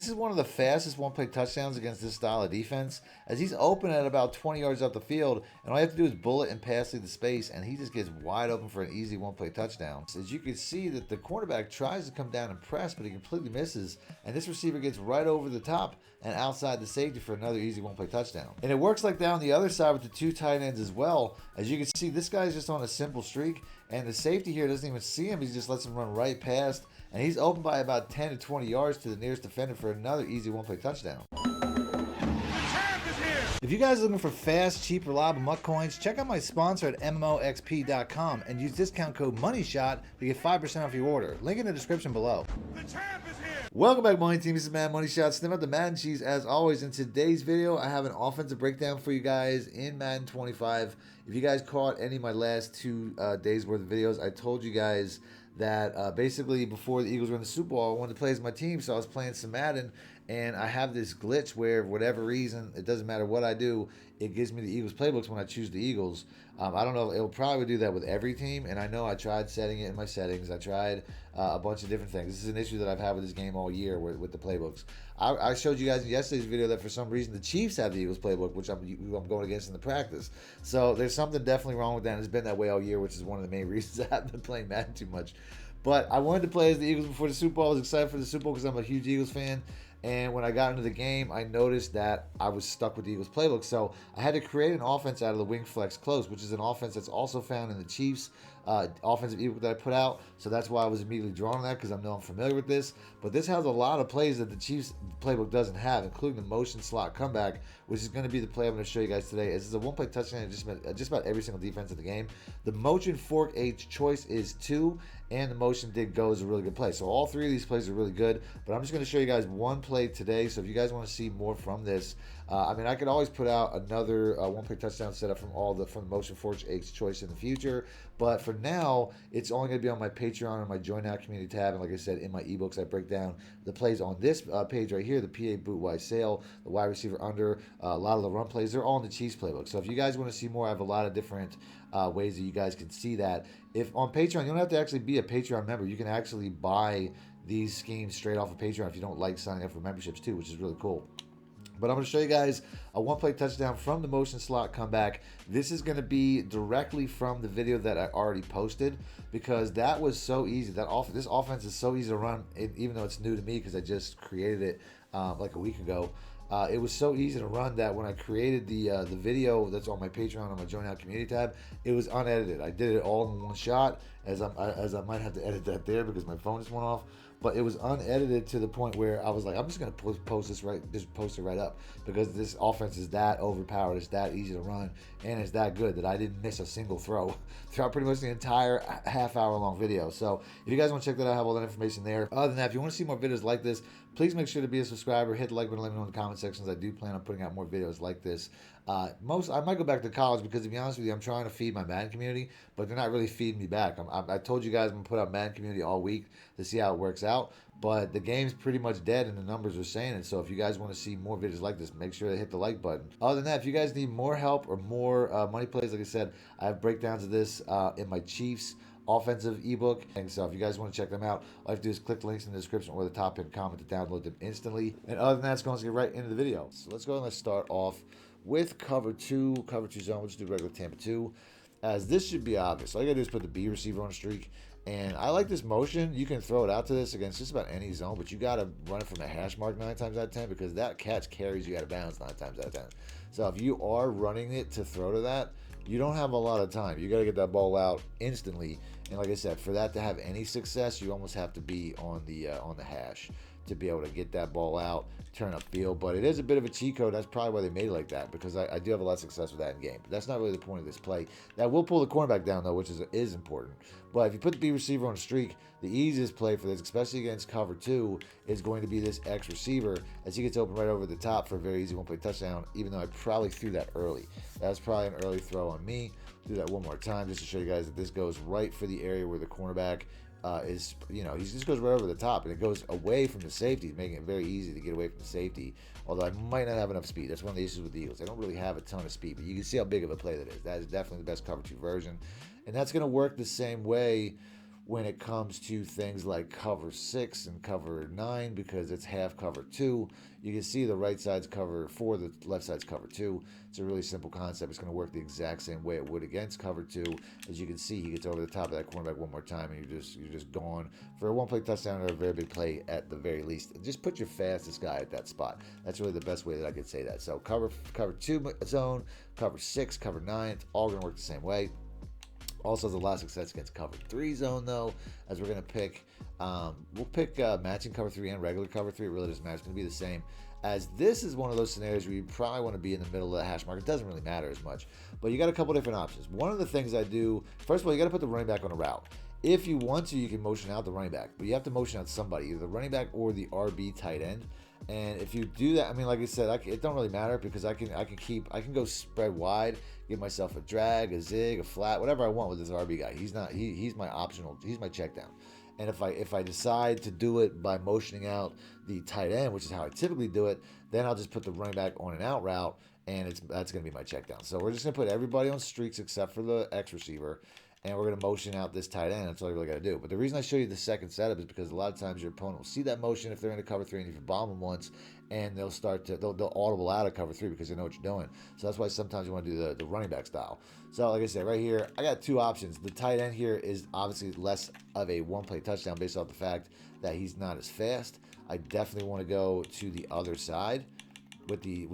This is one of the fastest one-play touchdowns against this style of defense, as he's open at about 20 yards up the field, and all you have to do is bullet and pass through the space, and he just gets wide open for an easy one-play touchdown. As you can see that the cornerback tries to come down and press, but he completely misses, and this receiver gets right over the top and outside the safety for another easy one-play touchdown. And it works like that on the other side with the two tight ends as well. As you can see, this guy's just on a simple streak, and the safety here doesn't even see him. He just lets him run right past, and he's open by about 10 to 20 yards to the nearest defender for another easy one-play touchdown. If you guys are looking for fast, cheap, reliable MUT coins, check out my sponsor at MMOXP.com and use discount code MONEYSHOT to get 5% off your order. Link in the description below. The champ is here! Welcome back, Money Team. This is Madden Money Shot. Snip out the Madden cheese as always. In today's video, I have an offensive breakdown for you guys in Madden 25. If you guys caught any of my last 2 days worth of videos, I told you guys that basically before the Eagles were in the Super Bowl, I wanted to play as my team, so I was playing some Madden, and I have this glitch where, for whatever reason, it doesn't matter what I do, it gives me the Eagles playbooks when I choose the Eagles. I don't know, it'll probably do that with every team, and I know I tried setting it in my settings. I tried a bunch of different things. This is an issue that I've had with this game all year with the playbooks. I showed you guys in yesterday's video that for some reason the Chiefs have the Eagles playbook, which I'm going against in the practice. So there's something definitely wrong with that, and it's been that way all year, which is one of the main reasons I haven't been playing Madden too much. But I wanted to play as the Eagles before the Super Bowl. I was excited for the Super Bowl because I'm a huge Eagles fan. And when I got into the game, I noticed that I was stuck with the Eagles playbook. So I had to create an offense out of the wing flex close, which is an offense that's also found in the Chiefs offensive ebook that I put out. So that's why I was immediately drawn to that, because I know I'm familiar with this. But this has a lot of plays that the Chiefs playbook doesn't have, including the motion slot comeback, which is going to be the play I'm going to show you guys today. This is a one-play touchdown in just about every single defense in the game. The motion fork H choice is 2, and the motion dig go is a really good play. So all 3 of these plays are really good, but I'm just going to show you guys one play today. So if you guys want to see more from this, I mean, I could always put out another one-play touchdown setup from the motion fork H choice in the future, but for now, it's only going to be on my Patreon and my Join Now community tab. And like I said, in my ebooks, I break down the plays on this page right here, the PA boot wide sail, the wide receiver under, a lot of the run plays. They're all in the Chiefs playbook. So if you guys want to see more, I have a lot of different ways that you guys can see that. If on Patreon, you don't have to actually be a Patreon member. You can actually buy these schemes straight off of Patreon if you don't like signing up for memberships too, which is really cool. But I'm going to show you guys a one-play touchdown from the motion slot comeback. This is going to be directly from the video that I already posted, because that was so easy. This offense is so easy to run, even though it's new to me because I just created it like a week ago. It was so easy to run that when I created the video that's on my Patreon on my Join Out community tab, it was unedited. I did it all in one shot, as I might have to edit that there because my phone just went off. But it was unedited to the point where I was like, I'm just gonna post it right up, because this offense is that overpowered, it's that easy to run, and it's that good that I didn't miss a single throw throughout pretty much the entire half-hour long video. So if you guys want to check that out, I have all that information there. Other than that, if you want to see more videos like this, please make sure to be a subscriber, hit the like button, let me know in the comment sections. I do plan on putting out more videos like this. I might go back to college, because to be honest with you, I'm trying to feed my Madden community, but they're not really feeding me back. I told you guys I'm going to put out Madden community all week to see how it works out, but the game's pretty much dead and the numbers are saying it. So if you guys want to see more videos like this, make sure to hit the like button. Other than that, if you guys need more help or more money plays, like I said, I have breakdowns of this in my Chiefs offensive ebook, and so if you guys want to check them out, all you have to do is click the links in the description or the top pinned comment to download them instantly. And other than that, it's going to get right into the video. So let's go and let's start off with cover 2 zone. We'll just do regular Tampa 2, as this should be obvious. All you gotta do is put the B receiver on a streak, and I like this motion. You can throw it out to this against just about any zone, but you gotta run it from the hash mark 9 times out of 10, because that catch carries you out of bounds 9 times out of 10. So if you are running it to throw to that, you don't have a lot of time. You got to get that ball out instantly. And like I said, for that to have any success, you almost have to be on the hash to be able to get that ball out, turn upfield. But it is a bit of a cheat code. That's probably why they made it like that, because I do have a lot of success with that in game. But that's not really the point of this play. That will pull the cornerback down, though, which is important. But if you put the B receiver on a streak, the easiest play for this, especially against cover 2, is going to be this X receiver, as he gets open right over the top for a very easy one-play touchdown, even though I probably threw that early. That's probably an early throw on me. Do that one more time just to show you guys that this goes right for the area where the cornerback is, he just goes right over the top, and it goes away from the safety, making it very easy to get away from the safety, although I might not have enough speed. That's one of the issues with the Eagles. They don't really have a ton of speed, but you can see how big of a play that is. That is definitely the best cover 2 version, and that's going to work the same way when it comes to things like cover 6 and cover 9, because it's half cover 2. You can see the right side's cover 4, the left side's cover 2. It's a really simple concept. It's going to work the exact same way it would against cover 2. As you can see, he gets over the top of that cornerback one more time, and you're just gone for a one-play touchdown or a very big play at the very least. Just put your fastest guy at that spot. That's really the best way that I could say that. So cover 2 zone, cover 6, cover 9, it's all going to work the same way. Also has a lot of success against cover 3 zone, though, as we're going to pick. We'll pick matching cover 3 and regular cover 3. It really doesn't matter. It's going to be the same, as this is one of those scenarios where you probably want to be in the middle of the hash mark. It doesn't really matter as much, but you got a couple different options. One of the things I do, first of all, you got to put the running back on a route. If you want to, you can motion out the running back, but you have to motion out somebody, either the running back or the RB tight end. And if you do that, I mean, like I said, it don't really matter, because I can go spread wide, give myself a drag, a zig, a flat, whatever I want with this RB guy. He's my optional, he's my check down. And if I decide to do it by motioning out the tight end, which is how I typically do it, then I'll just put the running back on an out route, and that's going to be my check down. So we're just going to put everybody on streaks except for the X receiver, and we're going to motion out this tight end. That's all you really got to do. But the reason I show you the second setup is because a lot of times your opponent will see that motion if they're in a cover 3, and if you bomb them once, and they'll audible out of cover 3 because they know what you're doing. So that's why sometimes you want to do the running back style. So like I said, right here, I got two options. The tight end here is obviously less of a one-play touchdown based off the fact that he's not as fast. I definitely want to go to the other side with the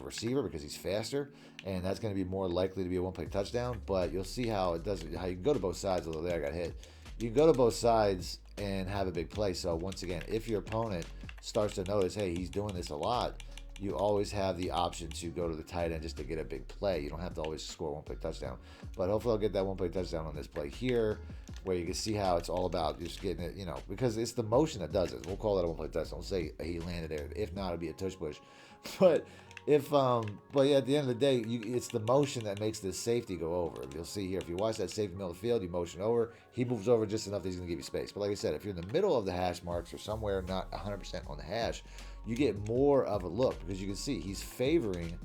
receiver, because he's faster, and that's going to be more likely to be a one-play touchdown. But you'll see how it does, how you can go to both sides. Although there I got hit, you can go to both sides and have a big play. So once again, if your opponent starts to notice, hey, he's doing this a lot, you always have the option to go to the tight end just to get a big play. You don't have to always score a one-play touchdown. But hopefully I'll get that one-play touchdown on this play here, where you can see how it's all about just getting it, because it's the motion that does it. We'll call that a one-play touchdown. We'll say he landed there. If not, it'll be a tush push. But yeah, at the end of the day, it's the motion that makes this safety go over. You'll see here, if you watch that safety middle of the field, you motion over, he moves over just enough that he's going to give you space. But like I said, if you're in the middle of the hash marks or somewhere not 100% on the hash, you get more of a look, because you can see he's favoring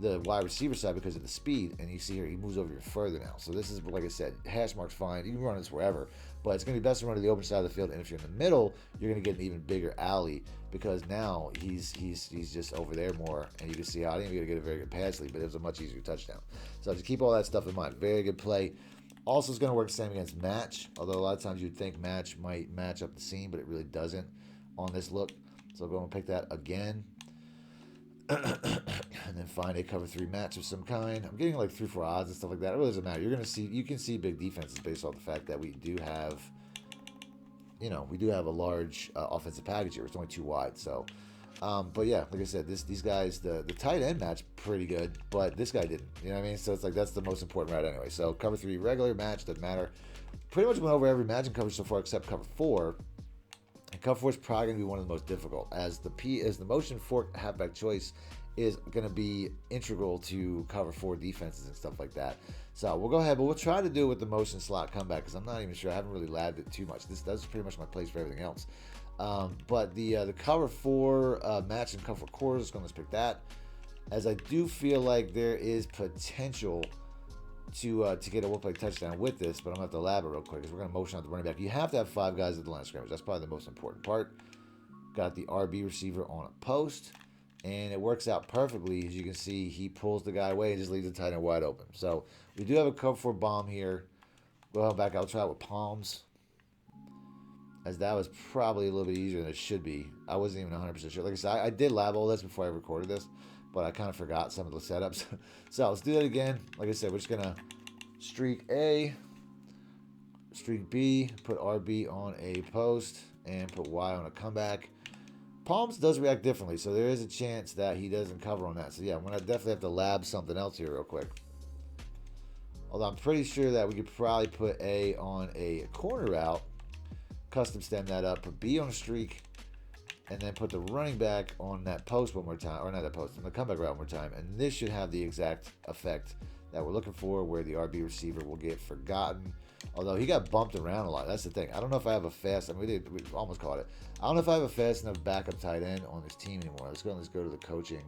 the wide receiver side because of the speed, and you see here he moves over here further now. So this is, like I said, hash marks fine. You can run this wherever, but it's going to be best to run to the open side of the field. And if you're in the middle, you're going to get an even bigger alley, because now he's just over there more, and you can see how I didn't even get a very good pass lead, but it was a much easier touchdown. So just keep all that stuff in mind. Very good play. Also, it's going to work the same against match, although a lot of times you'd think match might match up the seam, but it really doesn't on this look. So go and pick that again. And then find a cover 3 match of some kind. I'm getting like 3-4 odds and stuff like that. It really doesn't matter. You can see big defenses based off the fact that we do have a large offensive package here. It's only 2 wide. So, but yeah, like I said, these guys, the tight end match pretty good, but this guy didn't. You know what I mean? So it's like that's the most important route anyway. So cover 3 regular match doesn't matter. Pretty much went over every match and coverage so far except cover 4. And cover 4 is probably going to be one of the most difficult, as the motion fork halfback choice is going to be integral to cover 4 defenses and stuff like that. So we'll go ahead, but we'll try to do it with the motion slot comeback, because I'm not even sure. I haven't really labbed it too much. That's pretty much my place for everything else. But the cover 4 match and cover 4 quarters, let's go and pick that, as I do feel like there is potential to get a one-play touchdown with this, but I'm going to have to lab it real quick, because we're going to motion out the running back. You have to have 5 guys at the line of scrimmage. That's probably the most important part. Got the RB receiver on a post, and it works out perfectly. As you can see, he pulls the guy away and just leaves the tight end wide open. So we do have a cover 4 bomb here. Well, back, I'll try it with palms, as that was probably a little bit easier than it should be. I wasn't even 100% sure. Like I said, I did lab all this before I recorded this, but I kind of forgot some of the setups. So let's do that again. Like I said, we're just going to streak A, streak B, put RB on a post, and put Y on a comeback. Palms does react differently, so there is a chance that he doesn't cover on that. So yeah, I'm going to definitely have to lab something else here real quick. Although I'm pretty sure that we could probably put A on a corner route, custom stem that up, put B on a streak, and then put the running back on that post one more time, or not that post, on the comeback route one more time, and this should have the exact effect that we're looking for, where the RB receiver will get forgotten. Although he got bumped around a lot. That's the thing. I don't know if I have a fast, we almost caught it. I don't know if I have a fast enough backup tight end on this team anymore. Let's go to the coaching,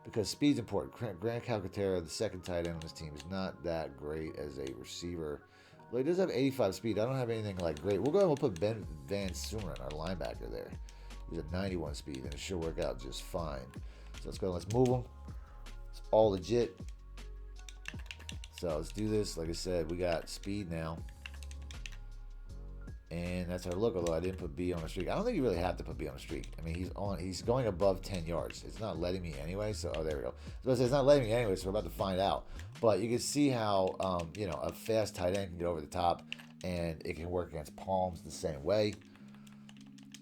because speed's important. Grant Calcaterra, the second tight end on this team, is not that great as a receiver. Well, he does have 85 speed. I don't have anything like great. We'll go ahead and we'll put Ben Van Sumeren, our linebacker there. He's at 91 speed, and it should work out just fine. So let's go. Let's move him. It's all legit. So let's do this. Like I said, we got speed now. And that's our look, although I didn't put B on a streak. I don't think you really have to put B on a streak. I mean, he's going above 10 yards. It's not letting me anyway, so, oh, there we go. So it's not letting me anyway, so we're about to find out. But you can see how, you know, a fast tight end can get over the top, and it can work against palms the same way.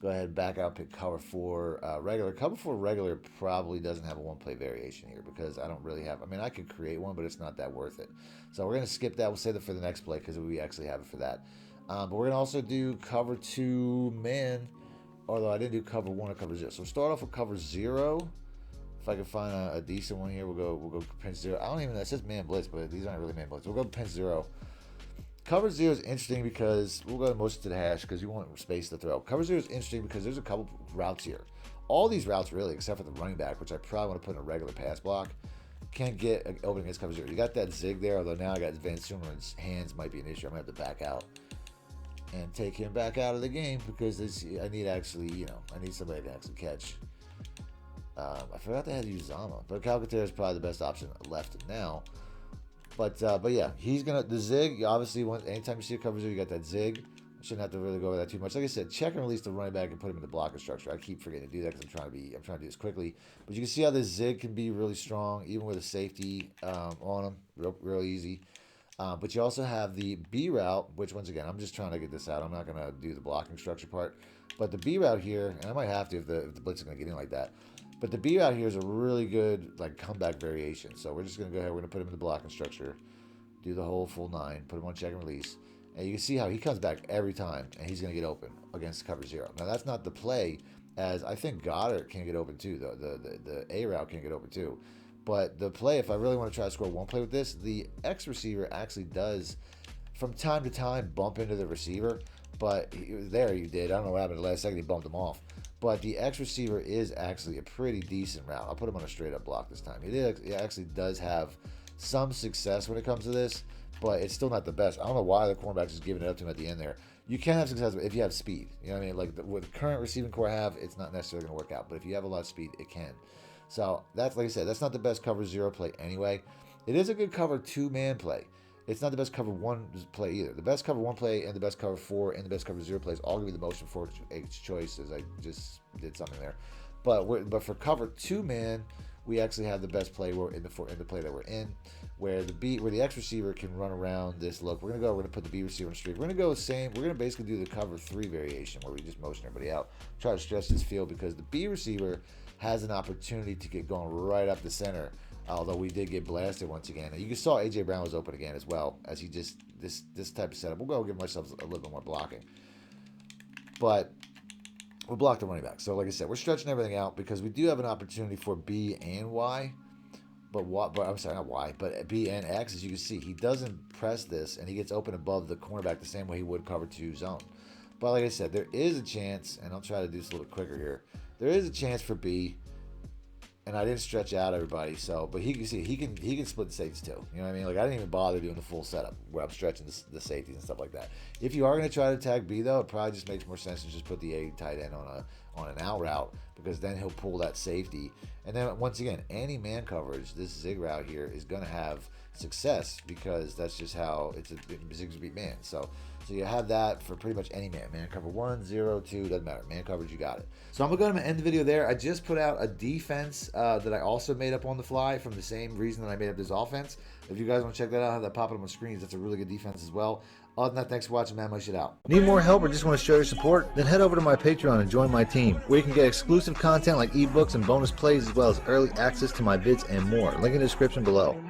Go ahead and back out, pick cover 4 regular. Cover 4 regular probably doesn't have a one-play variation here because I don't really have, I mean, I could create one, but it's not that worth it. So we're going to skip that. We'll save it for the next play because we actually have it for that. But we're going to also do cover 2 man, although I didn't do cover 1 or cover 0. So we'll start off with cover 0. If I can find a decent one here, we'll go pinch 0. I don't even know, it says man blitz, but these aren't really man blitz. We'll go pinch 0. Cover 0 is interesting because we'll go motion to the hash because you want space to throw. Cover 0 is interesting because there's a couple routes here. All these routes really, except for the running back, which I probably want to put in a regular pass block, can't get open against cover 0. You got that zig there, although now I got Van Sumeren's hands might be an issue. I'm going to have to back out and take him back out of the game because I need actually, you know, I need somebody to actually catch. I forgot they had to use Zama, but Calcaterra is probably the best option left now. But yeah, he's gonna the zig. Obviously, anytime you see a cover 0, you got that zig. Shouldn't have to really go over that too much. Like I said, check and release the running back and put him in the blocking structure. I keep forgetting to do that because I'm trying to do this quickly. But you can see how this zig can be really strong, even with a safety on him, real easy. But you also have the B route, which once again, I'm just trying to get this out. I'm not gonna do the blocking structure part, but the B route here, and I might have to if the blitz is gonna get in like that. But the B route here is a really good like comeback variation. So we're just gonna go ahead. We're gonna put him in the blocking structure, do the whole full 9, put him on check and release, and you can see how he comes back every time, and he's gonna get open against cover 0. Now that's not the play, as I think Goddard can get open too. The A route can get open too. But the play, if I really want to try to score one play with this, the X receiver actually does, from time to time, bump into the receiver. But there you did. I don't know what happened the last second. He bumped him off. But the X receiver is actually a pretty decent route. I'll put him on a straight up block this time. He actually does have some success when it comes to this, but it's still not the best. I don't know why the cornerback's just giving it up to him at the end there. You can have success if you have speed. You know what I mean? Like with the current receiving core I have, it's not necessarily going to work out. But if you have a lot of speed, it can. So that's, like I said, that's not the best cover 0 play anyway. It is a good cover 2 man play. It's not the best cover 1 play either. The best cover 1 play and the best cover 4 and the best cover 0 plays all give me the motion for H choices. I just did something there. But for cover 2 man, we actually have the best play in the play that we're in, where the X receiver can run around this look. We're gonna put the B receiver on the streak. We're gonna go the same. We're gonna basically do the cover 3 variation where we just motion everybody out, try to stretch this field because the B receiver has an opportunity to get going right up the center. Although we did get blasted once again. And you saw A.J. Brown was open again as well, as he just, this type of setup. We'll go give ourselves a little bit more blocking. But we'll block the running back. So like I said, we're stretching everything out because we do have an opportunity for B and Y. But I'm sorry, not Y, but B and X. As you can see, he doesn't press this, and he gets open above the cornerback the same way he would cover 2 zone. But like I said, there is a chance, and I'll try to do this a little bit quicker here. There is a chance for B. And I didn't stretch out everybody, so but he can see he can split the safeties too. You know what I mean? Like I didn't even bother doing the full setup where I'm stretching the safeties and stuff like that. If you are going to try to attack B though, it probably just makes more sense to just put the A tight end on an out route because then he'll pull that safety. And then once again, any man coverage, this zig route here is going to have success because that's just how it's a zig beat man. So you have that for pretty much any man. Man cover 1, 0, 2, doesn't matter. Man coverage, you got it. So I'm going to end the video there. I just put out a defense that I also made up on the fly from the same reason that I made up this offense. If you guys want to check that out, I'll have that popping up on screens. That's a really good defense as well. Other than that, thanks for watching, man. My shit out. Need more help or just want to show your support? Then head over to my Patreon and join my team, where you can get exclusive content like ebooks and bonus plays, as well as early access to my vids and more. Link in the description below.